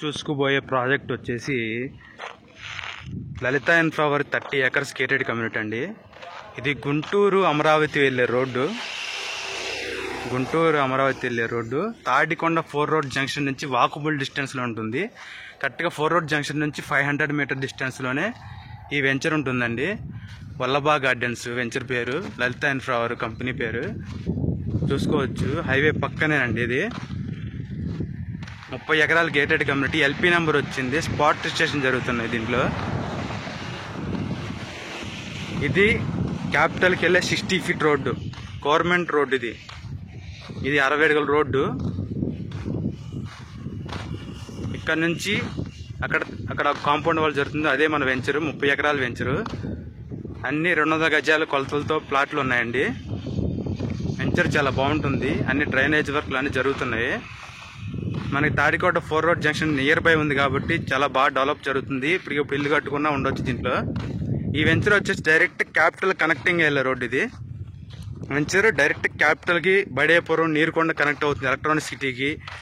చూసుకుపోయే project వచ్చేసి లలిత ఇన్ఫ్రావర్ 30 acres gated community అండి. ఇది గుంటూరు అమరావతి వెళ్ళే రోడ్డు. తాడికొండ 4 రోడ్ జంక్షన్ నుంచి వాకబుల్ డిస్టెన్స్లో ఉంటుంది. కరెక్ట్గా 4 రోడ్ జంక్షన్ నుంచి 500 మీటర్ డిస్టెన్స్లోనే ఈ వెంచర్ ఉంటుందండి. వల్లభా గార్డెన్స్ వెంచర్ పేరు, లలిత ఇన్ఫ్రావర్ కంపెనీ పేరు. చూసుకోవచ్చు, హైవే పక్కనేనండి. ఇది 30 ఎకరాల గేటెడ్ కమ్యూనిటీ. ఎల్పీ నెంబర్ వచ్చింది. స్పాట్ రిజిస్ట్రేషన్ జరుగుతున్నాయి దీంట్లో. ఇది క్యాపిటల్కి వెళ్ళే 60 feet రోడ్డు, గవర్నమెంట్ రోడ్డు. ఇది 60 అడుగుల రోడ్డు. ఇక్కడ నుంచి అక్కడ కాంపౌండ్ వాల్ జరుగుతుంది. అదే మన వెంచరు, 30 ఎకరాల వెంచరు. అన్ని 200 గజాల కొలతలతో ప్లాట్లు ఉన్నాయండి. వెంచర్ చాలా బాగుంటుంది. అన్ని డ్రైనేజ్ వర్క్లు అన్నీ జరుగుతున్నాయి. మనకి తాడికోట 4 రోడ్ జంక్షన్ నియర్ బై ఉంది కాబట్టి చాలా బాగా డెవలప్ జరుగుతుంది. ఇప్పుడు ఇల్లు కట్టుకున్నా ఉండొచ్చు దీంట్లో. ఈ వెంచర్ వచ్చేసి డైరెక్ట్ క్యాపిటల్ కనెక్టింగ్ వెళ్ళే రోడ్. ఇది వెంచర్ డైరెక్ట్ క్యాపిటల్కి బడేపురం నీరుకొండ కనెక్ట్ అవుతుంది, ఎలక్ట్రానిక్ సిటీకి.